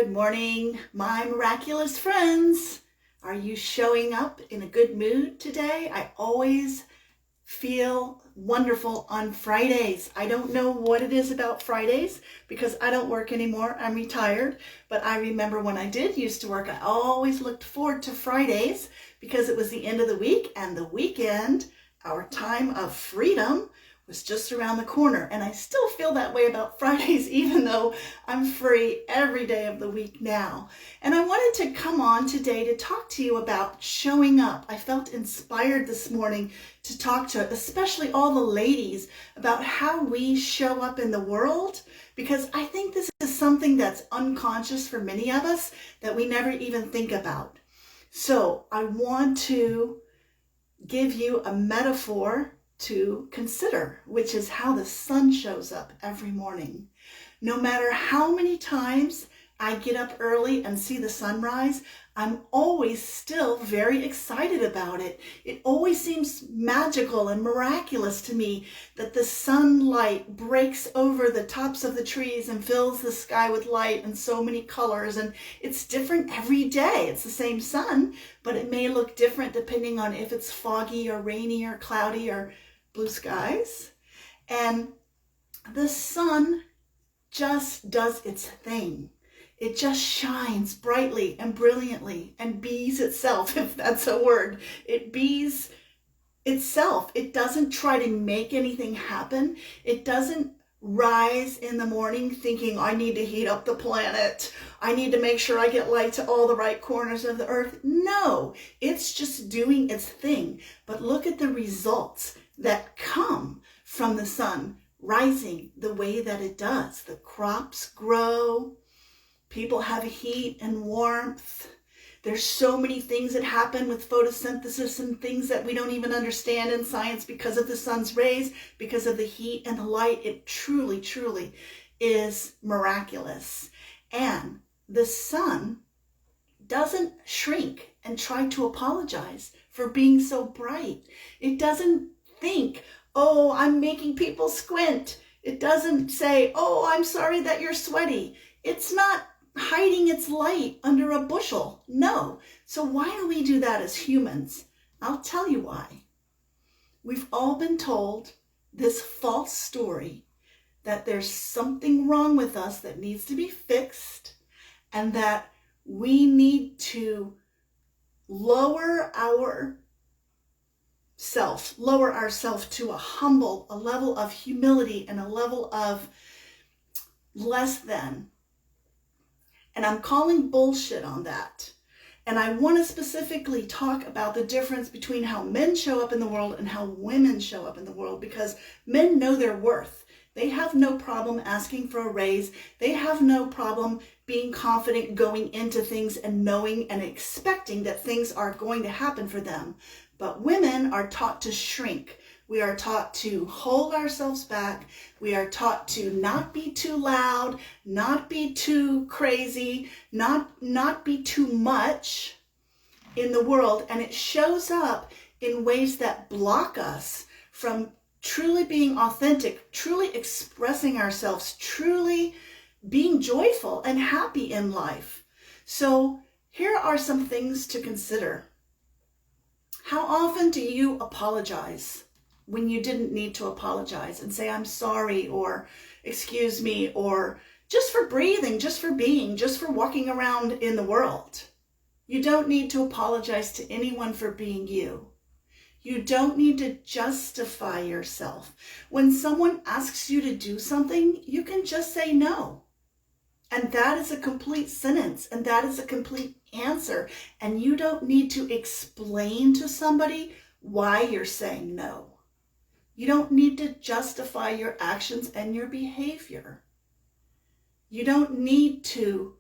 Good morning, my miraculous friends. Are you showing up in a good mood today? I always feel wonderful on Fridays. I don't know what it is about Fridays because I don't work anymore. I'm retired, but I remember when I did used to work, I always looked forward to Fridays because it was the end of the week and the weekend, our time of freedom, was just around the corner. And I still feel that way about Fridays, even though I'm free every day of the week now. And I wanted to come on today to talk to you about showing up. I felt inspired this morning to talk to especially all the ladies about how we show up in the world, because I think this is something that's unconscious for many of us that we never even think about. So I want to give you a metaphor to consider, which is how the sun shows up every morning. No matter how many times I get up early and see the sunrise, I'm always still very excited about it. It always seems magical and miraculous to me that the sunlight breaks over the tops of the trees and fills the sky with light and so many colors. And it's different every day. It's the same sun, but it may look different depending on if it's foggy or rainy or cloudy or blue skies. And the sun just does its thing. It just shines brightly and brilliantly and bees itself, if that's a word. It bees itself. It doesn't try to make anything happen. It doesn't rise in the morning thinking, I need to heat up the planet. I need to make sure I get light to all the right corners of the earth. No, it's just doing its thing. But look at the results that come from the sun rising the way that it does. The crops grow. People have heat and warmth. There's so many things that happen with photosynthesis and things that we don't even understand in science because of the sun's rays, because of the heat and the light. It truly, truly is miraculous. And the sun doesn't shrink and try to apologize for being so bright. It doesn't think, oh, I'm making people squint. It doesn't say, oh, I'm sorry that you're sweaty. It's not hiding its light under a bushel. No. So why do we do that as humans? I'll tell you why. We've all been told this false story that there's something wrong with us that needs to be fixed and that we need to lower ourselves to a level of humility and a level of less than. And I'm calling bullshit on that. And I want to specifically talk about the difference between how men show up in the world and how women show up in the world, because men know their worth. They have no problem asking for a raise. They have no problem being confident going into things and knowing and expecting that things are going to happen for them. But women are taught to shrink. We are taught to hold ourselves back. We are taught to not be too loud, not be too crazy, not be too much in the world. And it shows up in ways that block us from truly being authentic, truly expressing ourselves, truly being joyful and happy in life. So here are some things to consider. How often do you apologize when you didn't need to apologize and say, I'm sorry, or excuse me, or just for breathing, just for being, just for walking around in the world? You don't need to apologize to anyone for being you. You don't need to justify yourself. When someone asks you to do something, you can just say no. And that is a complete sentence, and that is a complete answer. And you don't need to explain to somebody why you're saying no. You don't need to justify your actions and your behavior. You don't need to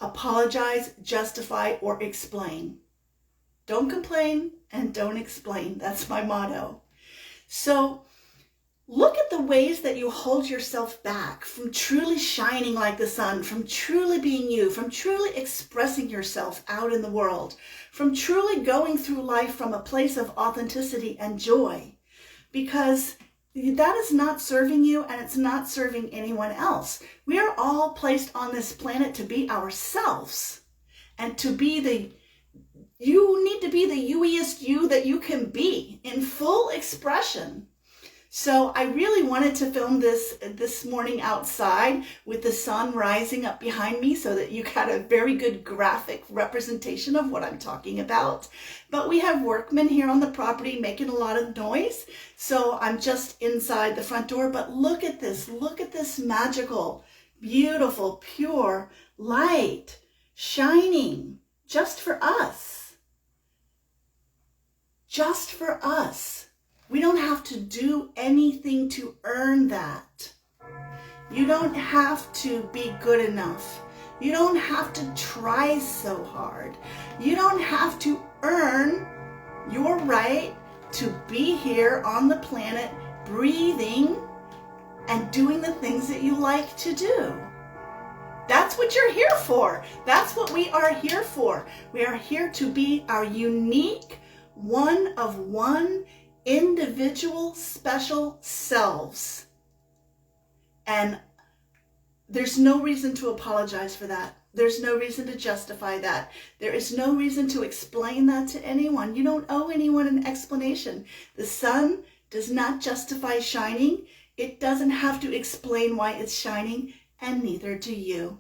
apologize, justify, or explain. Don't complain and don't explain. That's my motto. So look at the ways that you hold yourself back from truly shining like the sun, from truly being you, from truly expressing yourself out in the world, from truly going through life from a place of authenticity and joy. Because that is not serving you, and it's not serving anyone else. We are all placed on this planet to be ourselves and to be you need to be the you-iest you that you can be in full expression. So I really wanted to film this morning outside with the sun rising up behind me so that you got a very good graphic representation of what I'm talking about. But we have workmen here on the property making a lot of noise. So I'm just inside the front door. But look at this magical, beautiful, pure light shining just for us. Just for us. We don't have to do anything to earn that. You don't have to be good enough. You don't have to try so hard. You don't have to earn your right to be here on the planet, breathing and doing the things that you like to do. That's what you're here for. That's what we are here for. We are here to be our unique, one of one, individual, special selves. And there's no reason to apologize for that. There's no reason to justify that. There is no reason to explain that to anyone. You don't owe anyone an explanation. The sun does not justify shining. It doesn't have to explain why it's shining, and neither do you.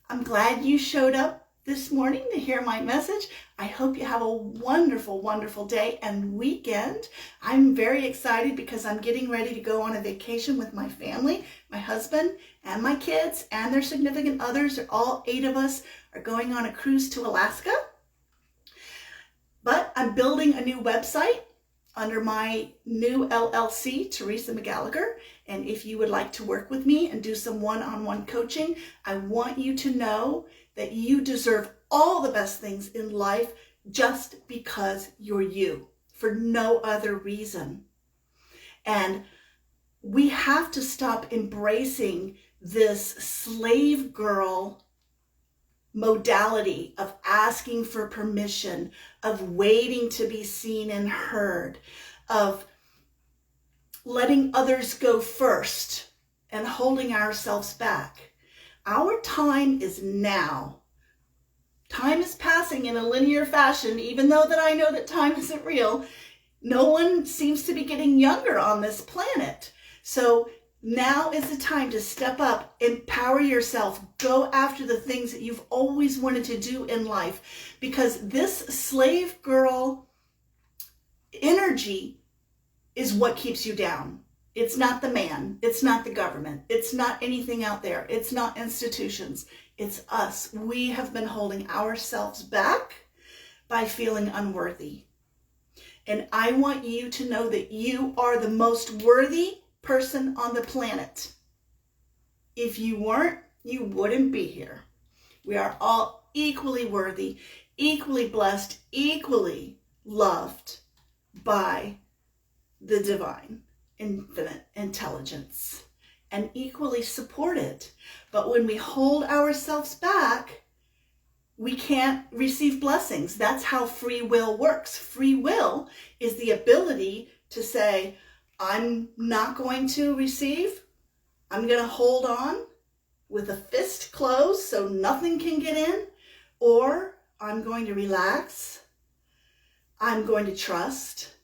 I'm glad you showed up this morning to hear my message. I hope you have a wonderful, wonderful day and weekend. I'm very excited because I'm getting ready to go on a vacation with my family, my husband and my kids and their significant others. All 8 of us are going on a cruise to Alaska. But I'm building a new website under my new LLC, Teresa McGallagher. And if you would like to work with me and do some one-on-one coaching, I want you to know that you deserve all the best things in life just because you're you, for no other reason. And we have to stop embracing this slave girl modality of asking for permission, of waiting to be seen and heard, of letting others go first and holding ourselves back. Our time is now. Time is passing in a linear fashion, even though that I know that time isn't real. No one seems to be getting younger on this planet. So now is the time to step up, empower yourself, go after the things that you've always wanted to do in life. Because this slave girl energy is what keeps you down. It's not the man. It's not the government. It's not anything out there. It's not institutions. It's us. We have been holding ourselves back by feeling unworthy. And I want you to know that you are the most worthy person on the planet. If you weren't, you wouldn't be here. We are all equally worthy, equally blessed, equally loved by the divine, infinite intelligence, and equally supported. But when we hold ourselves back, we can't receive blessings. That's how free will works. Free will is the ability to say, I'm not going to receive. I'm going to hold on with a fist closed so nothing can get in, or I'm going to relax. I'm going to trust,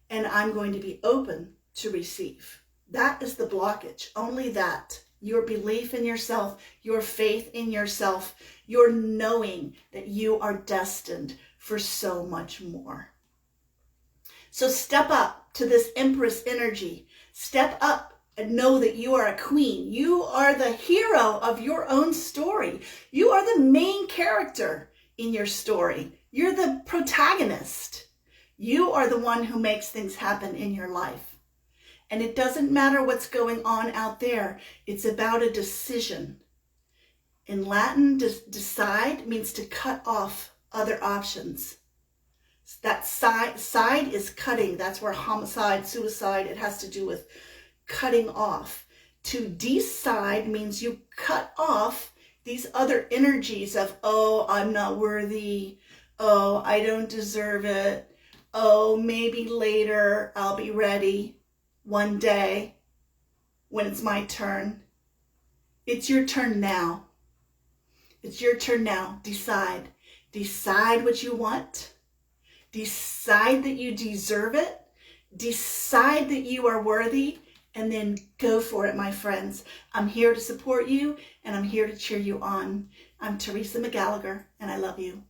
and I'm going to be open to receive. That is the blockage. Only that. Your belief in yourself, your faith in yourself, your knowing that you are destined for so much more. So step up to this Empress energy. Step up and know that you are a queen. You are the hero of your own story. You are the main character in your story. You're the protagonist. You are the one who makes things happen in your life. And it doesn't matter what's going on out there. It's about a decision. In Latin, decide means to cut off other options. That side is cutting. That's where homicide, suicide, it has to do with cutting off. To decide means you cut off these other energies of, oh, I'm not worthy. Oh, I don't deserve it. Oh, maybe later I'll be ready. one day when it's my turn. It's your turn now. It's your turn now. Decide. Decide what you want. Decide that you deserve it. Decide that you are worthy, and then go for it, my friends. I'm here to support you, and I'm here to cheer you on. I'm Teresa McGallagher, and I love you.